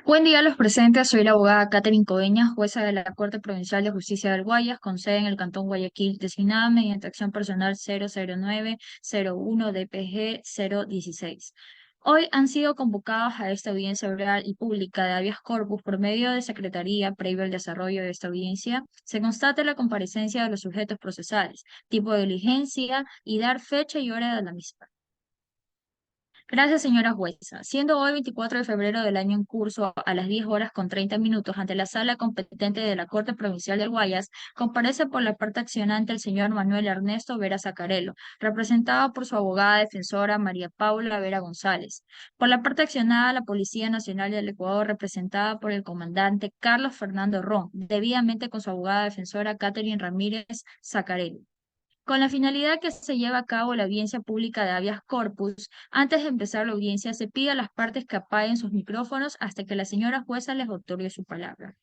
Buen día a los presentes, soy la abogada Catherine Coveñas, jueza de la Corte Provincial de Justicia del Guayas, con sede en el Cantón Guayaquil, designada mediante acción personal 00901 DPG 016. Hoy han sido convocados a esta audiencia oral y pública de habeas corpus por medio de secretaría previo al desarrollo de esta audiencia. Se constate la comparecencia de los sujetos procesales, tipo de diligencia y dar fecha y hora de la misma. Gracias, señora jueza. Siendo hoy 24 de febrero del año en curso a las 10 horas con 30 minutos ante la sala competente de la Corte Provincial del Guayas, comparece por la parte accionante el señor Manuel Ernesto Vera Zacarelo, representado por su abogada defensora María Paula Vera González. Por la parte accionada, la Policía Nacional del Ecuador, representada por el comandante Carlos Fernando Ron, debidamente con su abogada defensora Catherine Ramírez Zacarelo. Con la finalidad que se lleve a cabo la audiencia pública de habeas corpus, antes de empezar la audiencia se pide a las partes que apaguen sus micrófonos hasta que la señora jueza les otorgue su palabra.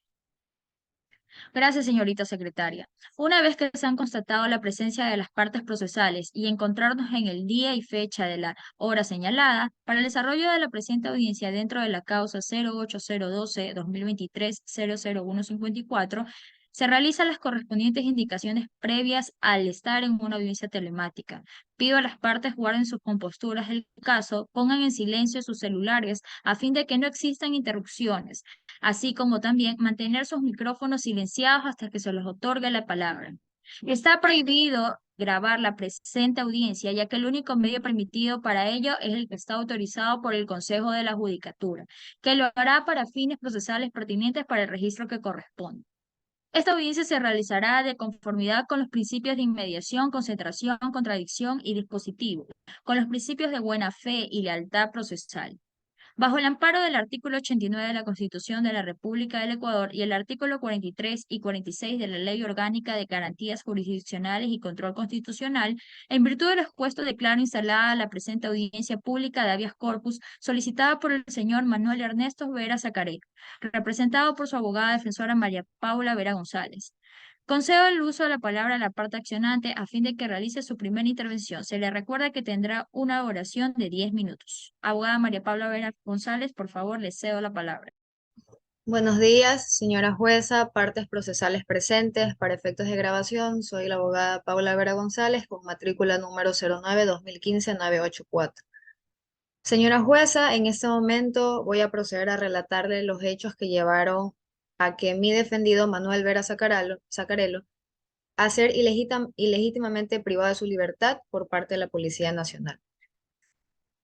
Gracias, señorita secretaria. Una vez que se han constatado la presencia de las partes procesales y encontrarnos en el día y fecha de la hora señalada, para el desarrollo de la presente audiencia dentro de la causa 08012-2023-00154, se realizan las correspondientes indicaciones previas al estar en una audiencia telemática. Pido a las partes guarden sus composturas del caso, pongan en silencio sus celulares a fin de que no existan interrupciones, así como también mantener sus micrófonos silenciados hasta que se les otorgue la palabra. Está prohibido grabar la presente audiencia, ya que el único medio permitido para ello es el que está autorizado por el Consejo de la Judicatura, que lo hará para fines procesales pertinentes para el registro que corresponde. Esta audiencia se realizará de conformidad con los principios de inmediación, concentración, contradicción y dispositivo, con los principios de buena fe y lealtad procesal. Bajo el amparo del artículo 89 de la Constitución de la República del Ecuador y el artículo 43 y 46 de la Ley Orgánica de Garantías Jurisdiccionales y Control Constitucional, en virtud de lo expuesto, declaro instalada la presente audiencia pública de habeas corpus solicitada por el señor Manuel Ernesto Vera Zacaré, representado por su abogada defensora María Paula Vera González. Concedo el uso de la palabra a la parte accionante a fin de que realice su primera intervención. Se le recuerda que tendrá una oración de 10 minutos. Abogada María Paula Vera González, por favor, le cedo la palabra. Buenos días, señora jueza, partes procesales presentes. Para efectos de grabación, soy la abogada Paula Vera González con matrícula número 09-2015-984. Señora jueza, en este momento voy a proceder a relatarle los hechos que llevaron a que mi defendido Manuel Vera Zacarelo a ser ilegítimamente privado de su libertad por parte de la Policía Nacional.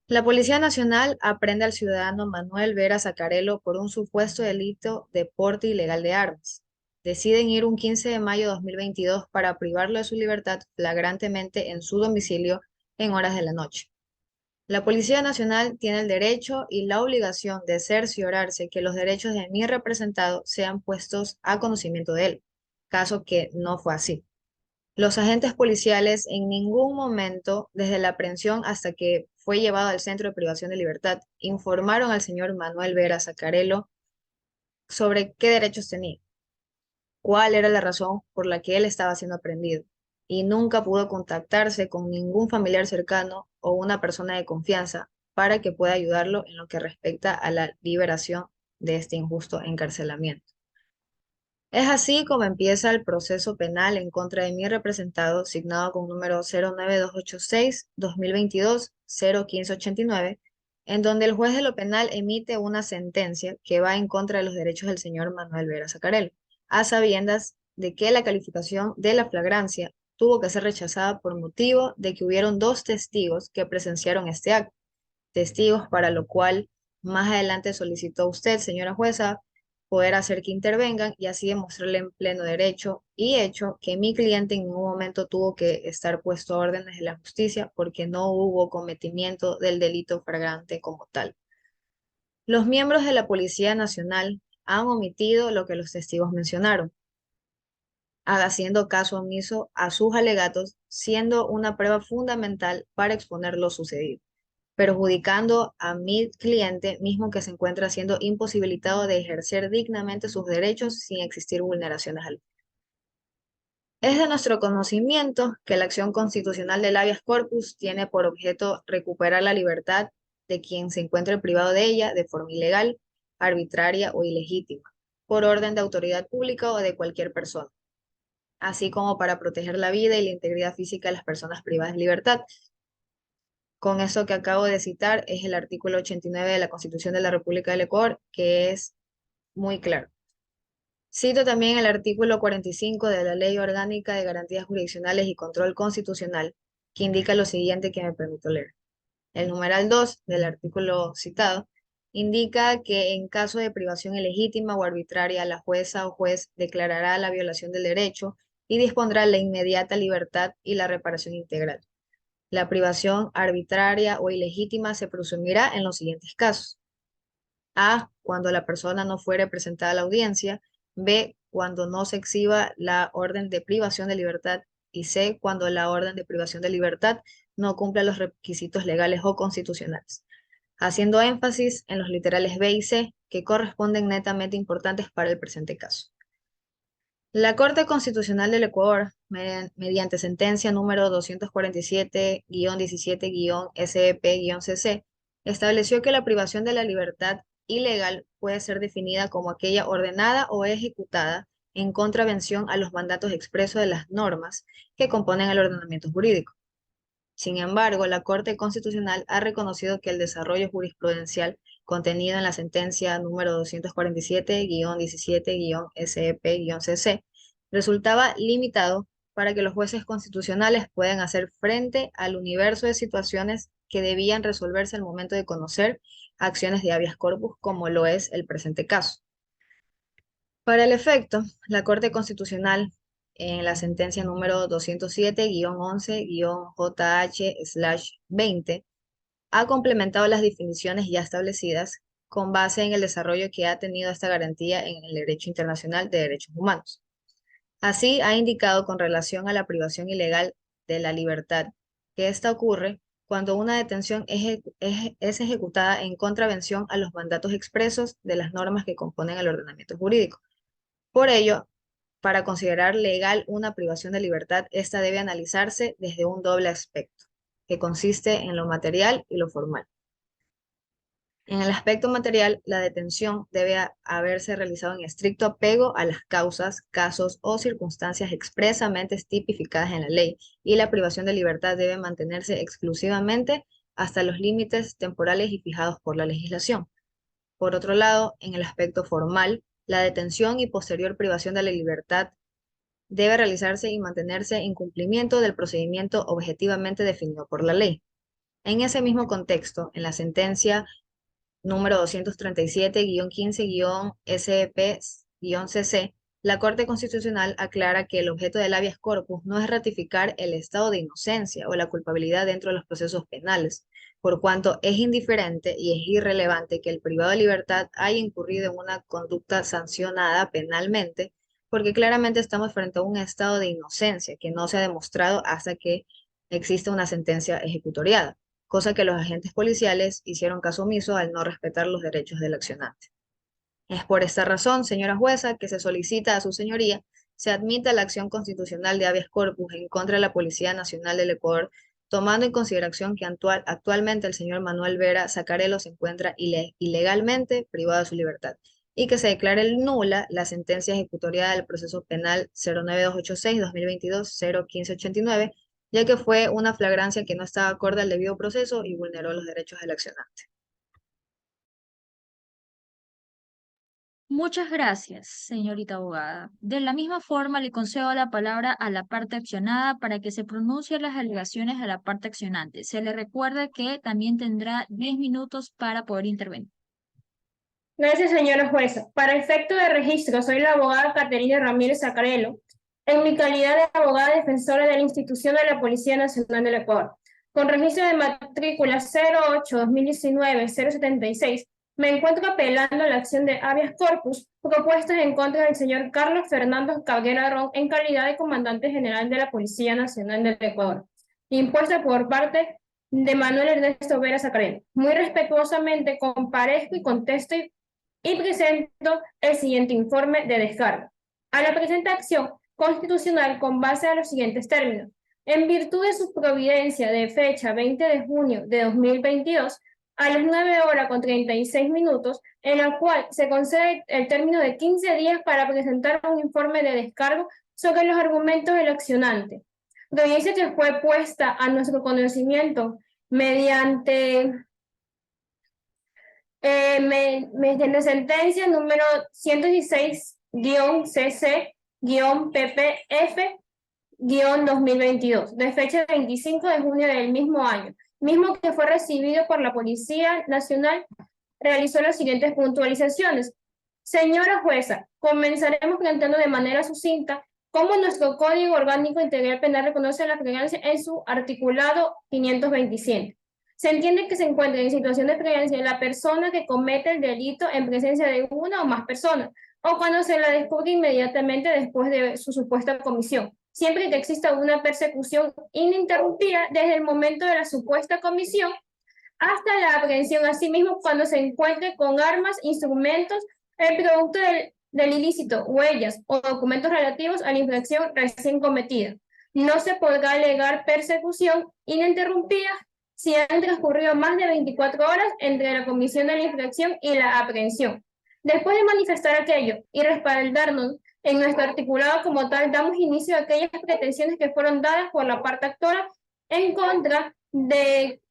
La Policía Nacional aprende al ciudadano Manuel Vera Zacarelo por un supuesto delito de porte ilegal de armas. Deciden ir un 15 de mayo de 2022 para privarlo de su libertad flagrantemente en su domicilio en horas de la noche. La Policía Nacional tiene el derecho y la obligación de cerciorarse que los derechos de mi representado sean puestos a conocimiento de él, caso que no fue así. Los agentes policiales en ningún momento, desde la aprehensión hasta que fue llevado al Centro de Privación de Libertad, informaron al señor Manuel Vera Zacarelo sobre qué derechos tenía, cuál era la razón por la que él estaba siendo aprehendido, y nunca pudo contactarse con ningún familiar cercano o una persona de confianza para que pueda ayudarlo en lo que respecta a la liberación de este injusto encarcelamiento. Es así como empieza el proceso penal en contra de mi representado, signado con número 09286-2022-01589, en donde el juez de lo penal emite una sentencia que va en contra de los derechos del señor Manuel Vera Zacarello, a sabiendas de que la calificación de la flagrancia tuvo que ser rechazada por motivo de que hubieron dos testigos que presenciaron este acto, testigos para lo cual más adelante solicitó usted, señora jueza, poder hacer que intervengan y así demostrarle en pleno derecho y hecho que mi cliente en ningún momento tuvo que estar puesto a órdenes de la justicia porque no hubo cometimiento del delito flagrante como tal. Los miembros de la Policía Nacional han omitido lo que los testigos mencionaron, haciendo caso omiso a sus alegatos, siendo una prueba fundamental para exponer lo sucedido, perjudicando a mi cliente mismo que se encuentra siendo imposibilitado de ejercer dignamente sus derechos sin existir vulneraciones al. Es de nuestro conocimiento que la acción constitucional del habeas corpus tiene por objeto recuperar la libertad de quien se encuentre privado de ella de forma ilegal arbitraria o ilegítima, por orden de autoridad pública o de cualquier persona, así como para proteger la vida y la integridad física de las personas privadas de libertad. Con eso que acabo de citar es el artículo 89 de la Constitución de la República del Ecuador, que es muy claro. Cito también el artículo 45 de la Ley Orgánica de Garantías Jurisdiccionales y Control Constitucional, que indica lo siguiente que me permito leer. El numeral 2 del artículo citado indica que en caso de privación ilegítima o arbitraria, la jueza o juez declarará la violación del derecho y dispondrá la inmediata libertad y la reparación integral. La privación arbitraria o ilegítima se presumirá en los siguientes casos. A, cuando la persona no fuere presentada a la audiencia. B, cuando no se exhiba la orden de privación de libertad. Y C, cuando la orden de privación de libertad no cumpla los requisitos legales o constitucionales. Haciendo énfasis en los literales B y C, que corresponden netamente importantes para el presente caso. La Corte Constitucional del Ecuador, mediante sentencia número 247-17-SEP-CC, estableció que la privación de la libertad ilegal puede ser definida como aquella ordenada o ejecutada en contravención a los mandatos expresos de las normas que componen el ordenamiento jurídico. Sin embargo, la Corte Constitucional ha reconocido que el desarrollo jurisprudencial contenido en la sentencia número 247-17-SEP-CC resultaba limitado para que los jueces constitucionales puedan hacer frente al universo de situaciones que debían resolverse al momento de conocer acciones de habeas corpus, como lo es el presente caso. Para el efecto, la Corte Constitucional, en la sentencia número 207-11-JH/20, ha complementado las definiciones ya establecidas con base en el desarrollo que ha tenido esta garantía en el derecho internacional de derechos humanos. Así, ha indicado con relación a la privación ilegal de la libertad que esta ocurre cuando una detención es ejecutada en contravención a los mandatos expresos de las normas que componen el ordenamiento jurídico. Por ello, para considerar legal una privación de libertad, esta debe analizarse desde un doble aspecto, que consiste en lo material y lo formal. En el aspecto material, la detención debe haberse realizado en estricto apego a las causas, casos o circunstancias expresamente tipificadas en la ley, y la privación de libertad debe mantenerse exclusivamente hasta los límites temporales y fijados por la legislación. Por otro lado, en el aspecto formal, la detención y posterior privación de la libertad debe realizarse y mantenerse en cumplimiento del procedimiento objetivamente definido por la ley. En ese mismo contexto, en la sentencia número 237-15-SEP-CC, la Corte Constitucional aclara que el objeto del habeas corpus no es ratificar el estado de inocencia o la culpabilidad dentro de los procesos penales, por cuanto es indiferente y es irrelevante que el privado de libertad haya incurrido en una conducta sancionada penalmente, porque claramente estamos frente a un estado de inocencia que no se ha demostrado hasta que existe una sentencia ejecutoriada, cosa que los agentes policiales hicieron caso omiso al no respetar los derechos del accionante. Es por esta razón, señora jueza, que se solicita a su señoría se admita la acción constitucional de habeas corpus en contra de la Policía Nacional del Ecuador, tomando en consideración que actualmente el señor Manuel Vera Zaccarello se encuentra ilegalmente privado de su libertad, y que se declare nula la sentencia ejecutoriada del proceso penal 09286-2022-01589, ya que fue una flagrancia que no estaba acorde al debido proceso y vulneró los derechos del accionante. Muchas gracias, señorita abogada. De la misma forma, le concedo la palabra a la parte accionada para que se pronuncie las alegaciones a la parte accionante. Se le recuerda que también tendrá 10 minutos para poder intervenir. Gracias, señora jueza. Para efecto de registro, soy la abogada Caterina Ramírez Zaccarello, en mi calidad de abogada defensora de la institución de la Policía Nacional del Ecuador. Con registro de matrícula 08-2019-076, me encuentro apelando a la acción de habeas corpus propuesta en contra del señor Carlos Fernando Cabrera Ron en calidad de comandante general de la Policía Nacional del Ecuador, impuesta por parte de Manuel Ernesto Vera Zaccarello. Muy respetuosamente comparezco y contesto y presento el siguiente informe de descarga. A la presente acción constitucional con base a los siguientes términos. En virtud de su providencia de fecha 20 de junio de 2022, a las 9:36, en la cual se concede el término de 15 días para presentar un informe de descargo sobre los argumentos del accionante. La audiencia que fue puesta a nuestro conocimiento mediante la sentencia número 116-CC-PPF-2022, de fecha 25 de junio del mismo año, mismo que fue recibido por la Policía Nacional, realizó las siguientes puntualizaciones. Señora jueza, comenzaremos planteando de manera sucinta cómo nuestro Código Orgánico Integral Penal reconoce la flagrancia en su articulado 527. Se entiende que se encuentra en situación de flagrancia la persona que comete el delito en presencia de una o más personas, o cuando se la descubre inmediatamente después de su supuesta comisión, siempre que exista una persecución ininterrumpida desde el momento de la supuesta comisión hasta la aprehensión, asimismo cuando se encuentre con armas, instrumentos, el producto del ilícito, huellas o documentos relativos a la infracción recién cometida. No se podrá alegar persecución ininterrumpida si han transcurrido más de 24 horas entre la comisión de la infracción y la aprehensión. Después de manifestar aquello y respaldarnos en nuestro articulado como tal, damos inicio a aquellas pretensiones que fueron dadas por la parte actora en contra de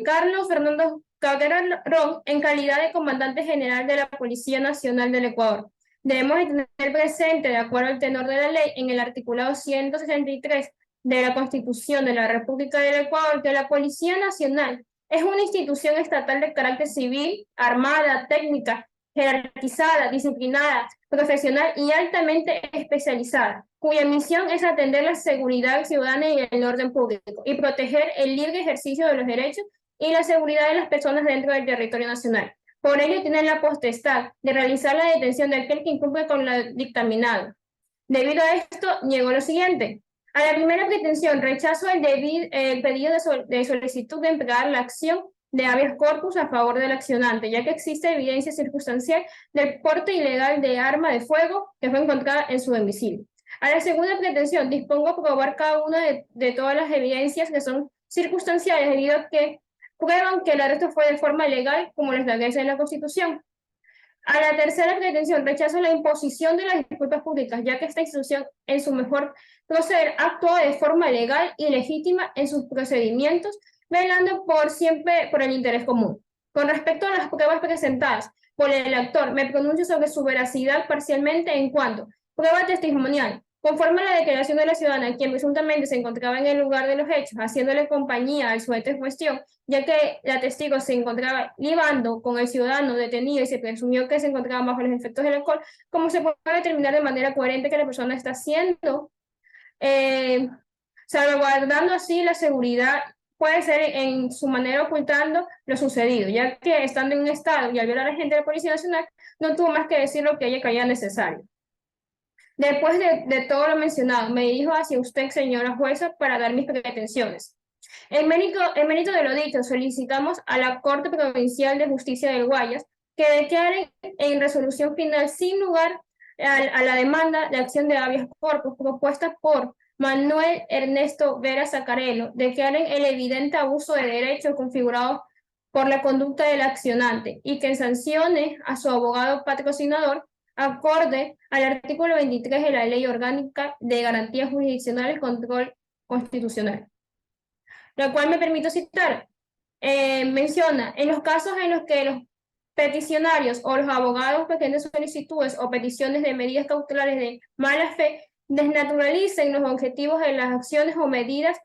Carlos Fernando Cabrera Ron en calidad de comandante general de la Policía Nacional del Ecuador. Debemos tener presente, de acuerdo al tenor de la ley, en el articulado 163 de la Constitución de la República del Ecuador, que la Policía Nacional es una institución estatal de carácter civil, armada, técnica, jerarquizada, disciplinada, profesional y altamente especializada, cuya misión es atender la seguridad ciudadana y el orden público y proteger el libre ejercicio de los derechos y la seguridad de las personas dentro del territorio nacional. Por ello, tienen la potestad de realizar la detención de aquel que incumple con lo dictaminado. Debido a esto, llegó lo siguiente. A la primera pretensión, rechazo el pedido de solicitud de emplear la acción de habeas corpus a favor del accionante, ya que existe evidencia circunstancial del porte ilegal de arma de fuego que fue encontrada en su domicilio. A la segunda pretensión, dispongo a probar cada una de todas las evidencias que son circunstanciales, debido a que prueban que el arresto fue de forma legal, como lo establece en la Constitución. A la tercera pretensión, rechazo la imposición de las disculpas públicas, ya que esta institución, en su mejor proceder, actuó de forma legal y legítima en sus procedimientos, velando siempre por el interés común. Con respecto a las pruebas presentadas por el actor, me pronuncio sobre su veracidad parcialmente en cuanto prueba testimonial. Conforme a la declaración de la ciudadana, quien presuntamente se encontraba en el lugar de los hechos, haciéndole compañía al sujeto en cuestión, ya que la testigo se encontraba libando con el ciudadano detenido y se presumió que se encontraba bajo los efectos del alcohol, como se puede determinar de manera coherente que la persona está haciendo, salvaguardando así la seguridad, puede ser en su manera ocultando lo sucedido, ya que estando en un estado y al ver a la gente de la Policía Nacional, no tuvo más que decir lo que ella creía necesario. Después de todo lo mencionado, me dirijo hacia usted, señora jueza, para dar mis pretensiones. En mérito de lo dicho, solicitamos a la Corte Provincial de Justicia del Guayas que declare en resolución final sin lugar a la demanda de acción de habeas corpus propuesta por Manuel Ernesto Vera Zaccarello, declaren el evidente abuso de derechos configurado por la conducta del accionante y que sancione a su abogado patrocinador acorde al artículo 23 de la Ley Orgánica de Garantías Jurisdiccionales y Control Constitucional, la cual me permito citar. Menciona, en los casos en los que los peticionarios o los abogados presenten solicitudes o peticiones de medidas cautelares de mala fe, desnaturalicen los objetivos de las acciones o medidas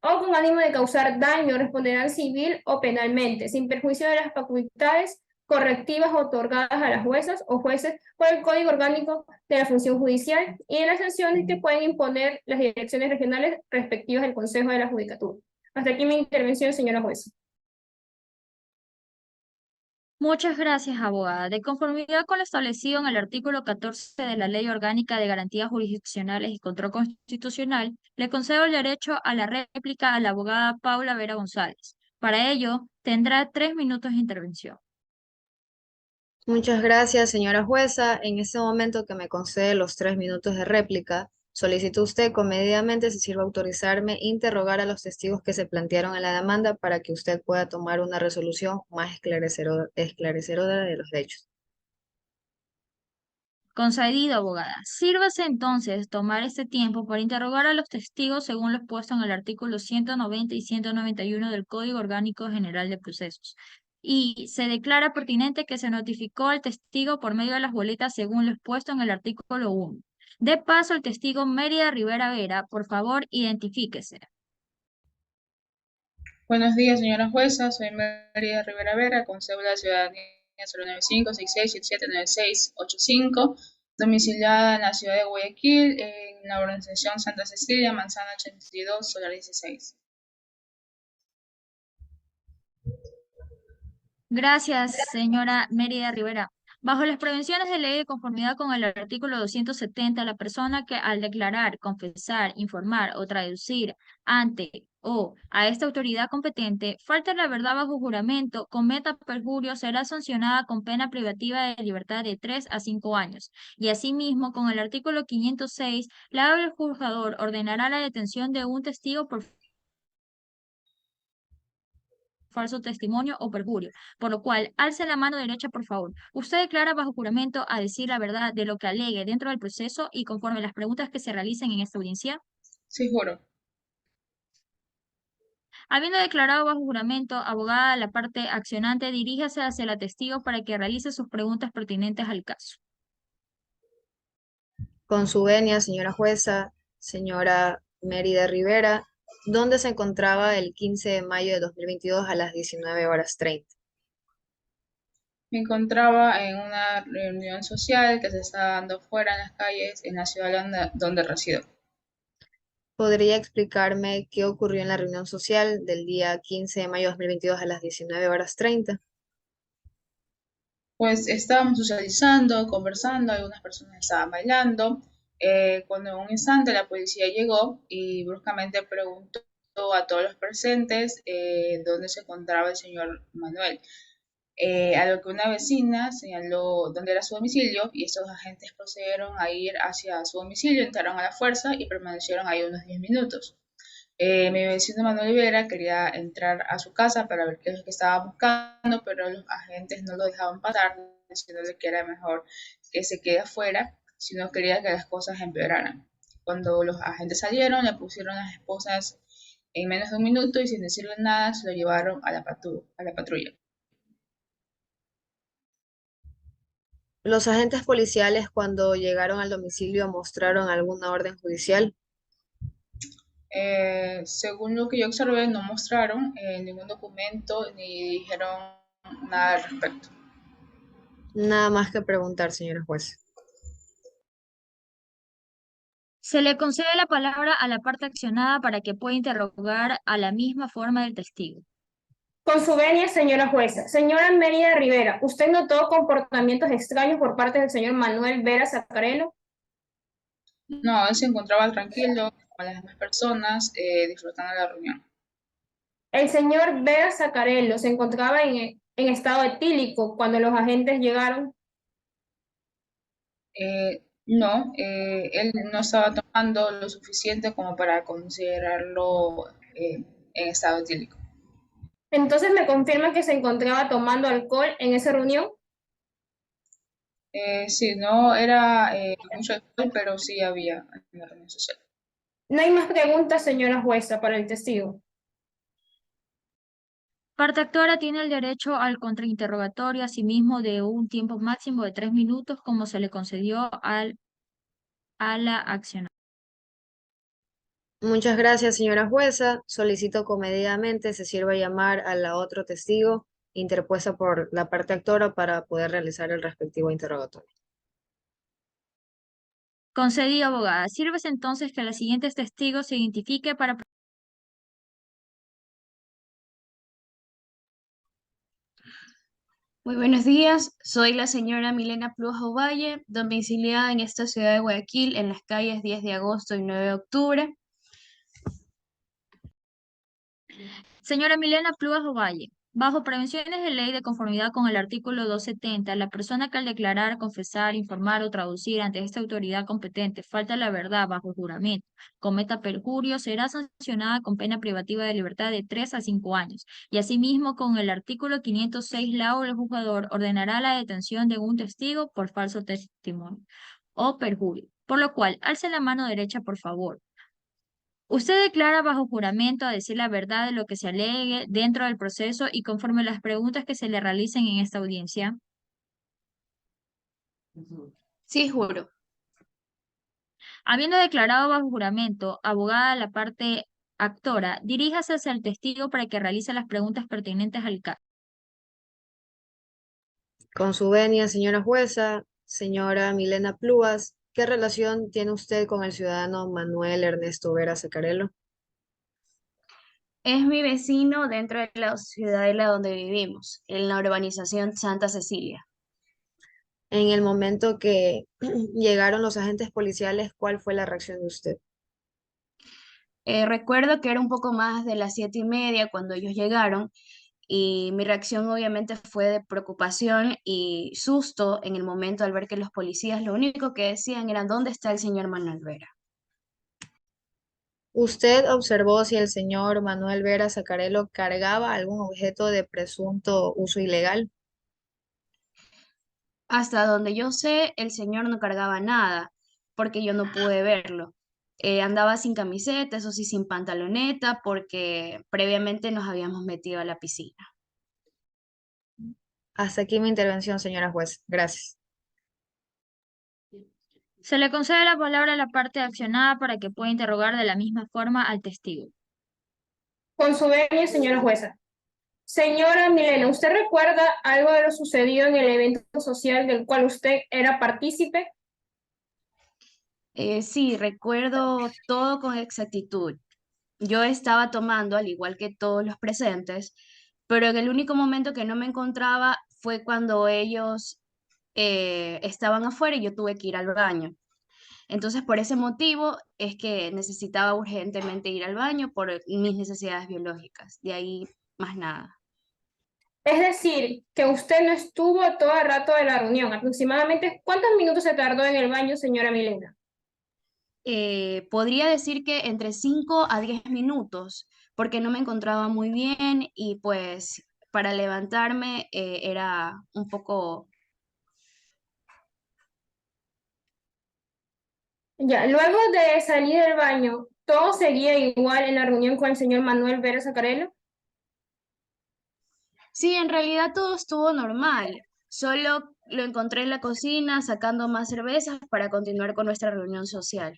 o con ánimo de causar daño, responderán civil o penalmente, sin perjuicio de las facultades correctivas otorgadas a las juezas o jueces por el Código Orgánico de la Función Judicial y de las sanciones que pueden imponer las direcciones regionales respectivas del Consejo de la Judicatura. Hasta aquí mi intervención, señora jueza. Muchas gracias, abogada. De conformidad con lo establecido en el artículo 14 de la Ley Orgánica de Garantías Jurisdiccionales y Control Constitucional, le concedo el derecho a la réplica a la abogada Paula Vera González. Para ello, tendrá 3 minutos de intervención. Muchas gracias, señora jueza. En este momento que me concede los 3 minutos de réplica, Solicito usted comedidamente se sirva autorizarme interrogar a los testigos que se plantearon en la demanda para que usted pueda tomar una resolución más esclarecedora de los hechos. Concedido, abogada. Sírvase entonces tomar este tiempo para interrogar a los testigos según lo expuesto en el artículo 190 y 191 del Código Orgánico General de Procesos. Y se declara pertinente que se notificó al testigo por medio de las boletas según lo expuesto en el artículo 1. De paso, el testigo Mérida Rivera Vera, por favor, identifíquese. Buenos días, señora jueza. Soy María Rivera Vera, con cédula de ciudadanía 095-66779685, domiciliada en la ciudad de Guayaquil, en la organización Santa Cecilia, Manzana 82, Solar 16. Gracias, señora Mérida Rivera. Bajo las prevenciones de ley de conformidad con el artículo 270, la persona que al declarar, confesar, informar o traducir ante o a esta autoridad competente falta la verdad bajo juramento, cometa perjurio, será sancionada con pena privativa de libertad de 3 a 5 años. Y asimismo, con el artículo 506, el juzgador ordenará la detención de un testigo por falso testimonio o perjurio, por lo cual alce la mano derecha, por favor. Usted declara bajo juramento a decir la verdad de lo que alegue dentro del proceso y conforme a las preguntas que se realicen en esta audiencia. Sí, juro. Habiendo declarado bajo juramento, abogada, la parte accionante, diríjase hacia la testigo para que realice sus preguntas pertinentes al caso. Con su venia, señora jueza, señora Mérida Rivera, ¿dónde se encontraba el 15 de mayo de 2022 a las 19:30? Me encontraba en una reunión social que se estaba dando fuera en las calles en la ciudad donde resido. ¿Podría explicarme qué ocurrió en la reunión social del día 15 de mayo de 2022 a las 19:30? Pues estábamos socializando, conversando, algunas personas estaban bailando, cuando en un instante la policía llegó y bruscamente preguntó a todos los presentes dónde se encontraba el señor Manuel. A lo que una vecina señaló dónde era su domicilio y estos agentes procedieron a ir hacia su domicilio, entraron a la fuerza y permanecieron ahí unos 10 minutos. Mi vecino Manuel Rivera quería entrar a su casa para ver qué es lo que estaba buscando, pero los agentes no lo dejaban pasar, diciéndole que era mejor que se quede afuera si no quería que las cosas empeoraran. Cuando los agentes salieron, le pusieron las esposas en menos de un minuto y sin decirle nada se lo llevaron a la patrulla. ¿Los agentes policiales cuando llegaron al domicilio mostraron alguna orden judicial? Según lo que yo observé, no mostraron ningún documento ni dijeron nada al respecto. Nada más que preguntar, señora juez. Se le concede la palabra a la parte accionada para que pueda interrogar a la misma forma del testigo. Con su venia, señora jueza. Señora Mérida Rivera, ¿usted notó comportamientos extraños por parte del señor Manuel Vera Zacarelo? No, él se encontraba tranquilo con las demás personas, disfrutando de la reunión. El señor Vera Zacarelo se encontraba en estado etílico cuando los agentes llegaron. No, él no estaba tomando lo suficiente como para considerarlo en estado etílico. Entonces me confirma que se encontraba tomando alcohol en esa reunión. Sí, no era mucho alcohol, pero sí había en la reunión social. No hay más preguntas, señora jueza, para el testigo. Parte actora tiene el derecho al contrainterrogatorio, asimismo de un tiempo máximo de 3 minutos, como se le concedió a la accionada. Muchas gracias, señora jueza. Solicito comedidamente se sirva a llamar a la otro testigo interpuesta por la parte actora para poder realizar el respectivo interrogatorio. Concedido, abogada. Sírvese entonces que los siguientes testigos se identifique para... Muy buenos días, soy la señora Milena Pluja Ovalle, domiciliada en esta ciudad de Guayaquil, en las calles 10 de agosto y 9 de octubre. Señora Milena Pluas Ovalle, Bajo prevenciones de ley de conformidad con el artículo 270, la persona que al declarar, confesar, informar o traducir ante esta autoridad competente falta la verdad bajo juramento, cometa perjurio, será sancionada con pena privativa de libertad de 3 a 5 años. Y asimismo, con el artículo 506, la o el juzgador ordenará la detención de un testigo por falso testimonio o perjurio. Por lo cual, alce la mano derecha, por favor. Usted declara bajo juramento a decir la verdad de lo que se alegue dentro del proceso y conforme las preguntas que se le realicen en esta audiencia. Sí, juro. Habiendo declarado bajo juramento, abogada de la parte actora, diríjase hacia el testigo para que realice las preguntas pertinentes al caso. Con su venia, señora jueza, señora Milena Plúas, ¿qué relación tiene usted con el ciudadano Manuel Ernesto Vera Sacarelo? Es mi vecino dentro de la ciudadela donde vivimos, en la urbanización Santa Cecilia. En el momento que llegaron los agentes policiales, ¿cuál fue la reacción de usted? Recuerdo que era un poco más de las 7:30 cuando ellos llegaron y mi reacción obviamente fue de preocupación y susto en el momento al ver que los policías lo único que decían era ¿dónde está el señor Manuel Vera? ¿Usted observó si el señor Manuel Vera Sacarelo cargaba algún objeto de presunto uso ilegal? Hasta donde yo sé, el señor no cargaba nada porque yo no pude verlo. Andaba sin camiseta, eso sí, sin pantaloneta, porque previamente nos habíamos metido a la piscina. Hasta aquí mi intervención, señora juez. Gracias. Se le concede la palabra a la parte accionada para que pueda interrogar de la misma forma al testigo. Con su venia, señora jueza. Señora Milena, ¿usted recuerda algo de lo sucedido en el evento social del cual usted era partícipe? Sí, recuerdo todo con exactitud. Yo estaba tomando, al igual que todos los presentes, pero en el único momento que no me encontraba fue cuando ellos estaban afuera y yo tuve que ir al baño. Entonces, por ese motivo es que necesitaba urgentemente ir al baño por mis necesidades biológicas. De ahí, más nada. Es decir, que usted no estuvo todo el rato de la reunión. Aproximadamente, ¿cuántos minutos se tardó en el baño, señora Milena? Podría decir que entre 5 a 10 minutos, porque no me encontraba muy bien y pues para levantarme era un poco. Ya, luego de salir del baño, ¿todo seguía igual en la reunión con el señor Manuel Vera Sacarello? Sí, en realidad todo estuvo normal. Solo lo encontré en la cocina sacando más cervezas para continuar con nuestra reunión social.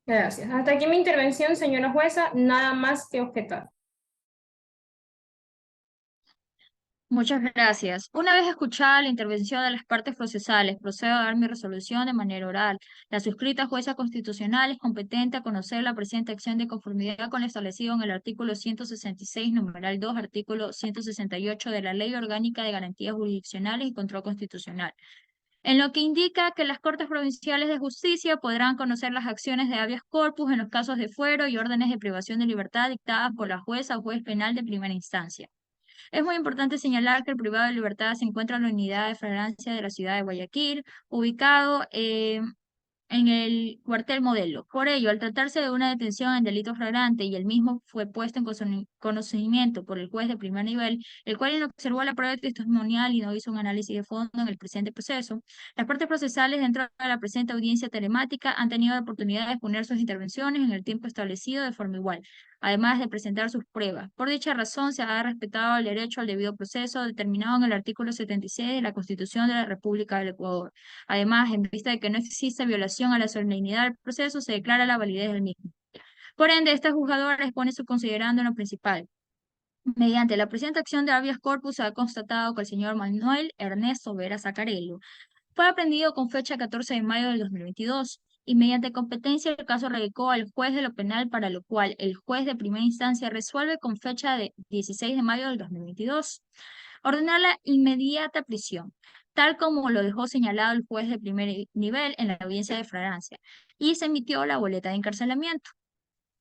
Gracias. Hasta aquí mi intervención, señora jueza. Nada más que objetar. Muchas gracias. Una vez escuchada la intervención de las partes procesales, procedo a dar mi resolución de manera oral. La suscrita jueza constitucional es competente a conocer la presente acción de conformidad con lo establecido en el artículo 166, numeral 2, artículo 168 de la Ley Orgánica de Garantías Jurisdiccionales y Control Constitucional, en lo que indica que las Cortes Provinciales de Justicia podrán conocer las acciones de habeas corpus en los casos de fuero y órdenes de privación de libertad dictadas por la jueza o juez penal de primera instancia. Es muy importante señalar que el privado de libertad se encuentra en la unidad de flagrancia de la ciudad de Guayaquil, ubicado en el cuartel modelo. Por ello, al tratarse de una detención en delito flagrante y el mismo fue puesto en conocimiento por el juez de primer nivel, el cual no observó la prueba testimonial y no hizo un análisis de fondo en el presente proceso, las partes procesales dentro de la presente audiencia telemática han tenido la oportunidad de exponer sus intervenciones en el tiempo establecido de forma igual, además de presentar sus pruebas. Por dicha razón, se ha respetado el derecho al debido proceso determinado en el artículo 76 de la Constitución de la República del Ecuador. Además, en vista de que no existe violación a la solemnidad del proceso, se declara la validez del mismo. Por ende, esta juzgadora expone su considerando en lo principal. Mediante la presente acción de habeas corpus se ha constatado que el señor Manuel Ernesto Vera Sacarello fue aprendido con fecha 14 de mayo del 2022 y mediante competencia el caso radicó al juez de lo penal, para lo cual el juez de primera instancia resuelve con fecha de 16 de mayo del 2022 ordenar la inmediata prisión, tal como lo dejó señalado el juez de primer nivel en la audiencia de flagrancia, y se emitió la boleta de encarcelamiento.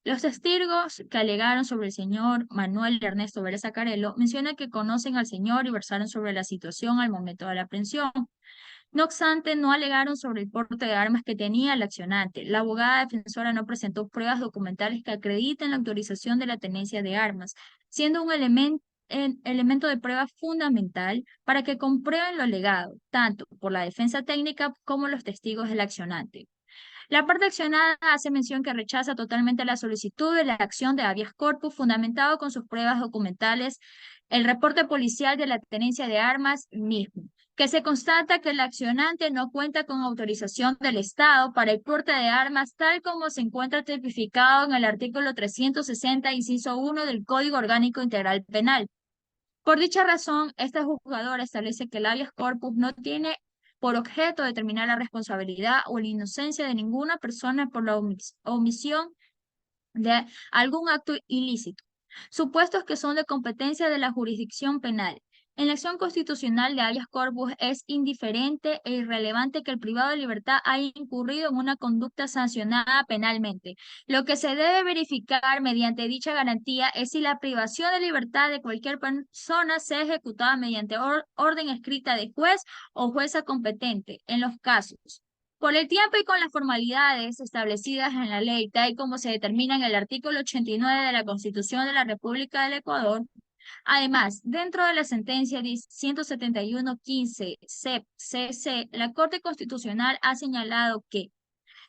Los testigos que alegaron sobre el señor Manuel Ernesto Vera Zaccarello mencionan que conocen al señor y versaron sobre la situación al momento de la aprehensión. No obstante, no alegaron sobre el porte de armas que tenía el accionante. La abogada defensora no presentó pruebas documentales que acrediten la autorización de la tenencia de armas, siendo un elemento de prueba fundamental para que comprueben lo alegado, tanto por la defensa técnica como los testigos del accionante. La parte accionada hace mención que rechaza totalmente la solicitud de la acción de habeas corpus fundamentado con sus pruebas documentales, el reporte policial de la tenencia de armas mismo, que se constata que el accionante no cuenta con autorización del Estado para el porte de armas tal como se encuentra tipificado en el artículo 360, inciso 1 del Código Orgánico Integral Penal. Por dicha razón, esta juzgadora establece que el habeas corpus no tiene por objeto determinar la responsabilidad o la inocencia de ninguna persona por la omisión de algún acto ilícito, supuestos que son de competencia de la jurisdicción penal. En la acción constitucional de habeas corpus es indiferente e irrelevante que el privado de libertad haya incurrido en una conducta sancionada penalmente. Lo que se debe verificar mediante dicha garantía es si la privación de libertad de cualquier persona sea ejecutada mediante orden escrita de juez o jueza competente en los casos por el tiempo y con las formalidades establecidas en la ley, tal y como se determina en el artículo 89 de la Constitución de la República del Ecuador. Además, dentro de la sentencia 171-15 CEP-CC, la Corte Constitucional ha señalado que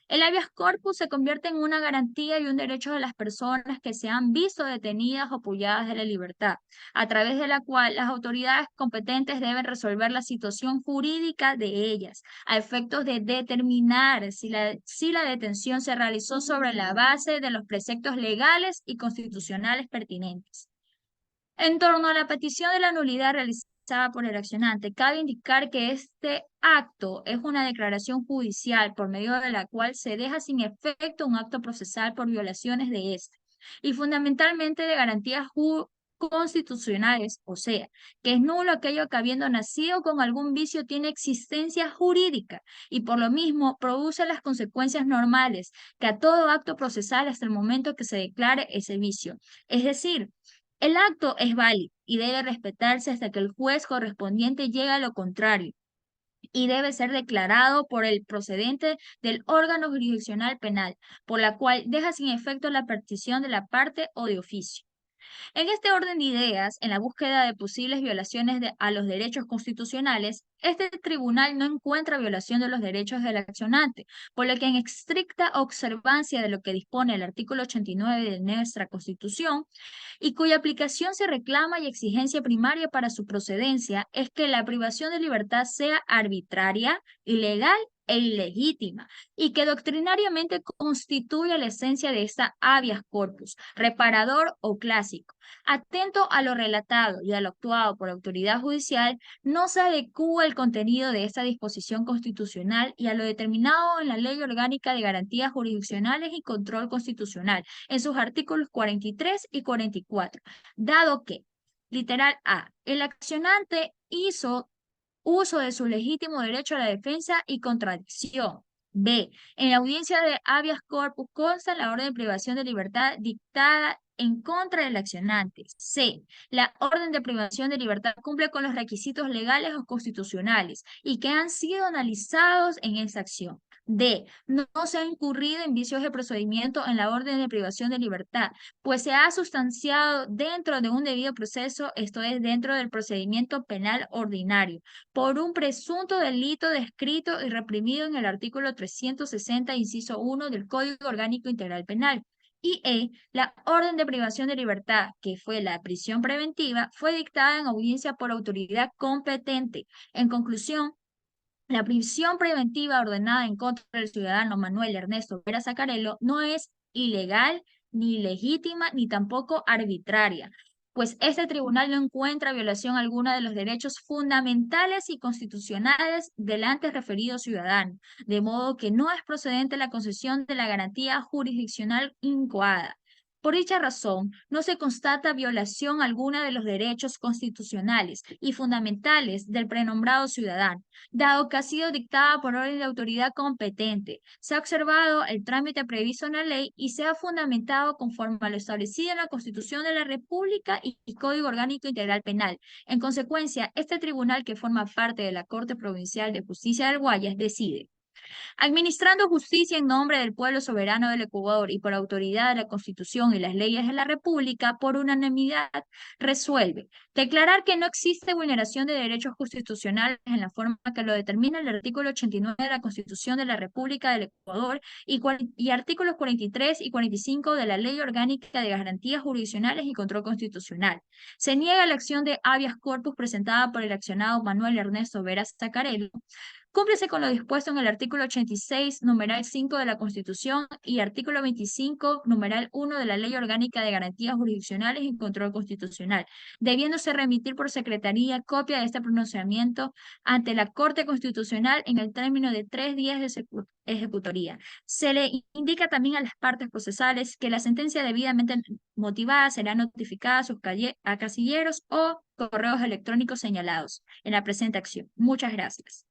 el habeas corpus se convierte en una garantía y un derecho de las personas que se han visto detenidas o privadas de la libertad, a través de la cual las autoridades competentes deben resolver la situación jurídica de ellas, a efectos de determinar si la detención se realizó sobre la base de los preceptos legales y constitucionales pertinentes. En torno a la petición de la nulidad realizada por el accionante, cabe indicar que este acto es una declaración judicial por medio de la cual se deja sin efecto un acto procesal por violaciones de este y fundamentalmente de garantías constitucionales, o sea, que es nulo aquello que habiendo nacido con algún vicio tiene existencia jurídica y por lo mismo produce las consecuencias normales que a todo acto procesal hasta el momento que se declare ese vicio. Es decir, el acto es válido y debe respetarse hasta que el juez correspondiente llegue a lo contrario y debe ser declarado por el procedente del órgano jurisdiccional penal, por la cual deja sin efecto la petición de la parte o de oficio. En este orden de ideas, en la búsqueda de posibles violaciones a los derechos constitucionales, este tribunal no encuentra violación de los derechos del accionante, por lo que en estricta observancia de lo que dispone el artículo 89 de nuestra Constitución, y cuya aplicación se reclama y exigencia primaria para su procedencia, es que la privación de libertad sea arbitraria, ilegal e ilegítima, y que doctrinariamente constituye la esencia de esta habeas corpus, reparador o clásico. Atento a lo relatado y a lo actuado por la autoridad judicial, no se adecúa el contenido de esta disposición constitucional y a lo determinado en la Ley Orgánica de Garantías Jurisdiccionales y Control Constitucional, en sus artículos 43 y 44, dado que, literal A, el accionante hizo uso de su legítimo derecho a la defensa y contradicción. B. En la audiencia de habeas corpus consta la orden de privación de libertad dictada en contra del accionante. C. La orden de privación de libertad cumple con los requisitos legales o constitucionales y que han sido analizados en esa acción. D. No se ha incurrido en vicios de procedimiento en la orden de privación de libertad, pues se ha sustanciado dentro de un debido proceso, esto es, dentro del procedimiento penal ordinario por un presunto delito descrito y reprimido en el artículo 360, inciso 1 del Código Orgánico Integral Penal. Y la orden de privación de libertad, que fue la prisión preventiva, fue dictada en audiencia por autoridad competente. En conclusión, la prisión preventiva ordenada en contra del ciudadano Manuel Ernesto Vera Zaccarello no es ilegal, ni legítima, ni tampoco arbitraria, pues este tribunal no encuentra violación alguna de los derechos fundamentales y constitucionales del antes referido ciudadano, de modo que no es procedente la concesión de la garantía jurisdiccional incoada. Por dicha razón, no se constata violación alguna de los derechos constitucionales y fundamentales del prenombrado ciudadano, dado que ha sido dictada por orden de autoridad competente. Se ha observado el trámite previsto en la ley y se ha fundamentado conforme a lo establecido en la Constitución de la República y Código Orgánico Integral Penal. En consecuencia, este tribunal, que forma parte de la Corte Provincial de Justicia del Guayas, decide: administrando justicia en nombre del pueblo soberano del Ecuador y por autoridad de la Constitución y las leyes de la República, por unanimidad, resuelve declarar que no existe vulneración de derechos constitucionales en la forma que lo determina el artículo 89 de la Constitución de la República del Ecuador y artículos 43 y 45 de la Ley Orgánica de Garantías Jurisdiccionales y Control Constitucional. Se niega la acción de habeas corpus presentada por el accionado Manuel Ernesto Vera Zaccarello. Cúmplese con lo dispuesto en el artículo 86, numeral 5 de la Constitución y artículo 25, numeral 1 de la Ley Orgánica de Garantías Jurisdiccionales y Control Constitucional, debiéndose remitir por secretaría copia de este pronunciamiento ante la Corte Constitucional en el término de 3 días de ejecutoría. Se le indica también a las partes procesales que la sentencia debidamente motivada será notificada a casilleros o correos electrónicos señalados en la presente acción. Muchas gracias.